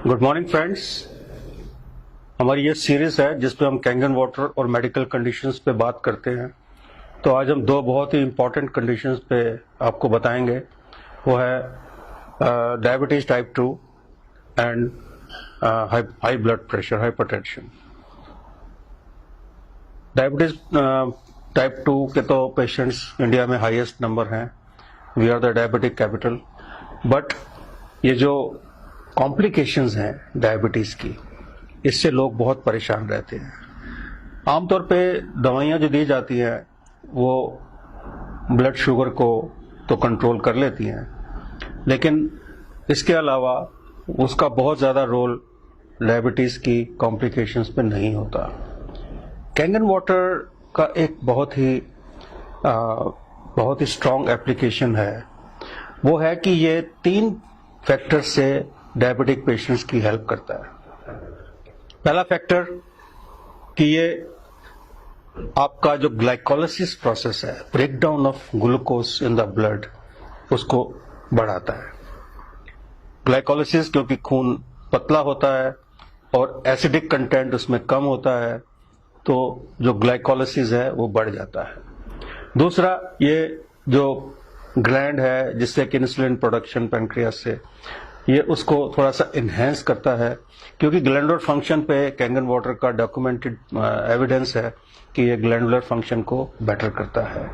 Good morning friends. हमारी ये series है जिसपे हम कैंगन वाटर और मेडिकल कंडीशंस पे बात करते हैं। तो आज हम दो बहुत ही इम्पोर्टेंट कंडीशंस पे आपको बताएंगे। वो है diabetes type 2 and high blood pressure, hypertension. Diabetes type 2 के तो पेशेंट्स इंडिया में हाईएस्ट नंबर हैं। We are the diabetic capital. But ये जो कॉम्प्लिकेशंस हैं डायबिटीज की, इससे लोग बहुत परेशान रहते हैं। आमतौर पे दवाइयां जो दी जाती हैं वो ब्लड शुगर को तो कंट्रोल कर लेती हैं, लेकिन इसके अलावा उसका बहुत ज़्यादा रोल डायबिटीज की कॉम्प्लिकेशंस पे नहीं होता। कैंगन वाटर का एक बहुत ही स्ट्रॉन्ग एप्लीकेशन है। वो है कि ये 3 फैक्टर्स से डायबिटिक पेशेंट्स की हेल्प करता है। पहला फैक्टर कि ये आपका जो ग्लाइकोलाइसिस प्रोसेस है, break down of glucose in the blood, उसको बढ़ाता है। ग्लाइकोलाइसिस क्योंकि खून पतला होता है और एसिडिक कंटेंट उसमें कम होता है, तो जो ग्लाइकोलाइसिस है वो बढ़ जाता है। दूसरा, ये जो ग्लैंड है जिससे कि इंसुलिन प्रोडक्शन पैंक्रियास से, ये उसको थोड़ा सा इन्हेंस करता है, क्योंकि ग्लैंडुलर फंक्शन पे कैंगन वाटर का डॉक्यूमेंटेड एविडेंस है कि ये ग्लैंडुलर फंक्शन को बेटर करता है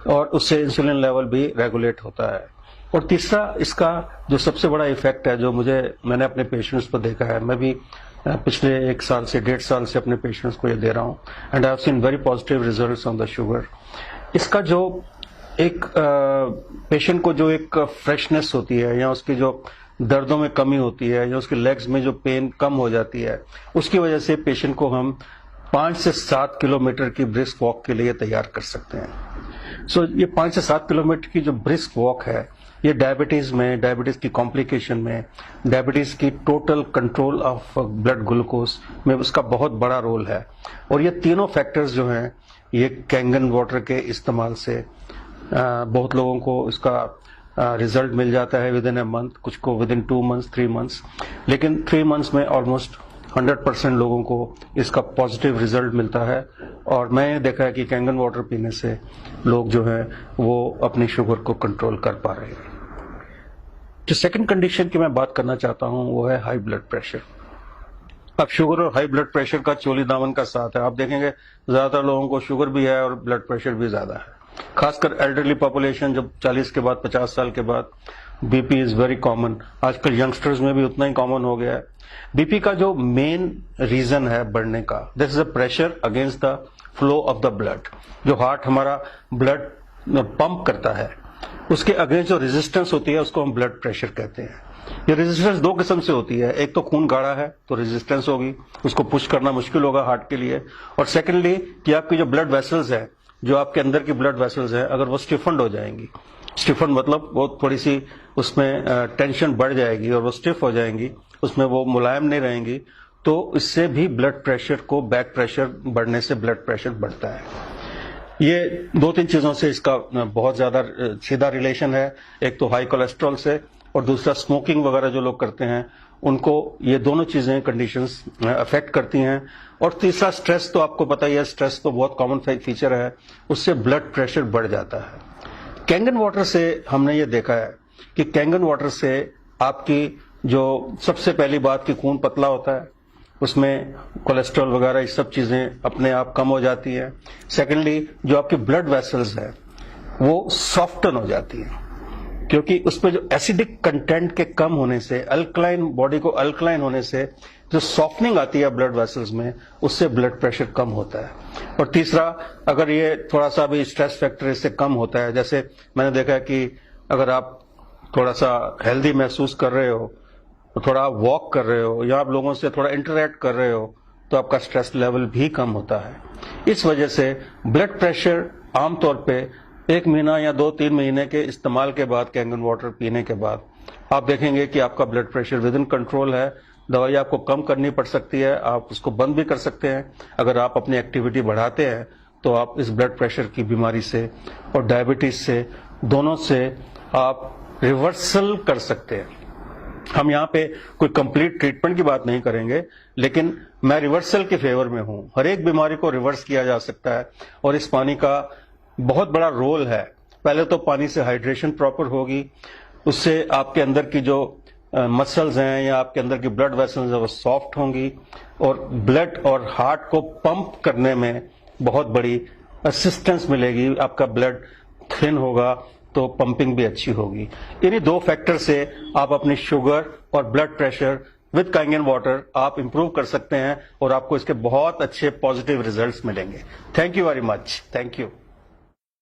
और उससे इंसुलिन लेवल भी रेगुलेट होता है। और तीसरा, इसका जो सबसे बड़ा इफेक्ट है, जो मैंने अपने पेशेंट्स पर देखा है, मैं भी पिछले 1 साल से 1.5 साल से अपने पेशेंट्स को ये दे रहा हूँ, and I have seen very positive results on the sugar. इसका जो एक पेशेंट को जो एक फ्रेशनेस होती है, या उसकी जो दर्दों में कमी होती है, या उसके लेग्स में जो पेन कम हो जाती है, उसकी वजह से पेशेंट को हम 5 से 7 किलोमीटर की ब्रिस्क वॉक के लिए तैयार कर सकते हैं। सो ये 5 से 7 किलोमीटर की जो ब्रिस्क वॉक है, ये डायबिटीज की कॉम्प्लिकेशन में, डायबिटीज की total control of blood glucose में उसका बहुत बड़ा रोल है। और ये तीनों फैक्टर्स जो हैं, ये कैंगन वाटर के इस्तेमाल से बहुत लोगों को इसका रिजल्ट मिल जाता है विद इन ए मंथ, कुछ को विद इन 2 मंथ्स, 3 मंथ्स, लेकिन 3 मंथ्स में ऑलमोस्ट 100% लोगों को इसका पॉजिटिव रिजल्ट मिलता है। और मैंने देखा है कि कैंगन वाटर पीने से लोग जो हैं वो अपनी शुगर को कंट्रोल कर पा रहे हैं। जो सेकंड कंडीशन की मैं बात करना चाहता हूं वो है हाई ब्लड प्रेशर। अब शुगर और हाई ब्लड प्रेशर का चोली दामन का साथ है। आप देखेंगे ज्यादातर लोगों को शुगर भी है और ब्लड प्रेशर भी ज्यादा है, खासकर एल्डरली पॉपुलेशन, जब 40 के बाद 50 साल के बाद बीपी इज वेरी कॉमन। आजकल यंगस्टर्स में भी उतना ही कॉमन हो गया है। बीपी का जो मेन रीजन है बढ़ने का, this is a pressure against the flow of the blood. जो हार्ट हमारा ब्लड पंप करता है, उसके अगेंस्ट जो रेजिस्टेंस होती है उसको हम ब्लड प्रेशर कहते हैं। ये रेजिस्टेंस 2 किस्म से होती है। एक तो खून गाढ़ा है तो रेजिस्टेंस होगी, उसको पुश करना मुश्किल होगा हार्ट के लिए। और सेकेंडली कि आपकी जो ब्लड वेसल्स है, जो आपके अंदर की ब्लड वेसल्स है, अगर वो स्टिफन्ड हो जाएंगी, स्टिफन मतलब वो थोड़ी सी उसमें टेंशन बढ़ जाएगी और वो स्टिफ हो जाएंगी, उसमें वो मुलायम नहीं रहेंगी, तो इससे भी ब्लड प्रेशर को, बैक प्रेशर बढ़ने से ब्लड प्रेशर बढ़ता है। ये 2-3 चीजों से इसका बहुत ज्यादा सीधा रिलेशन है। एक तो हाई कोलेस्ट्रॉल से, और दूसरा स्मोकिंग वगैरह जो लोग करते हैं उनको ये दोनों चीजें, कंडीशंस अफेक्ट करती हैं। और तीसरा, स्ट्रेस तो आपको पता ही है, स्ट्रेस तो बहुत कॉमन फीचर है, उससे ब्लड प्रेशर बढ़ जाता है। कैंगन वाटर से हमने ये देखा है कि कैंगन वाटर से आपकी जो सबसे पहली बात कि खून पतला होता है, उसमें कोलेस्ट्रॉल वगैरह ये सब चीजें अपने आप कम हो जाती है। सेकेंडली, जो आपकी ब्लड वेसल्स है वो सॉफ्टन हो जाती है, क्योंकि उसमें जो एसिडिक कंटेंट के कम होने से, अल्कलाइन, बॉडी को अल्कलाइन होने से जो सॉफ्टनिंग आती है ब्लड वेसल्स में, उससे ब्लड प्रेशर कम होता है। और तीसरा, अगर ये थोड़ा सा भी स्ट्रेस फैक्टर इससे कम होता है, जैसे मैंने देखा है कि अगर आप थोड़ा सा हेल्दी महसूस कर रहे हो, तो थोड़ा आप वॉक कर रहे हो, या आप लोगों से थोड़ा इंटरेक्ट कर रहे हो, तो आपका स्ट्रेस लेवल भी कम होता है। इस वजह से ब्लड प्रेशर आमतौर पे 1 महीना या 2-3 महीने के इस्तेमाल के बाद, कैंगन वाटर पीने के बाद, आप देखेंगे कि आपका blood pressure with in control है। दवाई आपको कम करनी पड़ सकती है, आप उसको बंद भी कर सकते हैं। अगर आप अपनी एक्टिविटी बढ़ाते हैं तो आप इस ब्लड प्रेशर की बीमारी से और डायबिटीज से, दोनों से आप रिवर्सल कर सकते हैं। हम यहाँ पे कोई कंप्लीट ट्रीटमेंट की बात नहीं करेंगे, लेकिन मैं रिवर्सल के फेवर में हूं। हर एक बीमारी को रिवर्स किया जा सकता है और इस पानी का बहुत बड़ा रोल है। पहले तो पानी से हाइड्रेशन प्रॉपर होगी, उससे आपके अंदर की जो मसल्स हैं या आपके अंदर की ब्लड वेसल्स हैं वो सॉफ्ट होंगी और ब्लड और हार्ट को पंप करने में बहुत बड़ी असिस्टेंस मिलेगी। आपका ब्लड थिन होगा तो पंपिंग भी अच्छी होगी। इन्हीं दो फैक्टर से आप अपनी शुगर और ब्लड प्रेशर विद कांगेन वाटर आप इंप्रूव कर सकते हैं और आपको इसके बहुत अच्छे पॉजिटिव रिजल्ट्स मिलेंगे। Thank you very much. Thank you.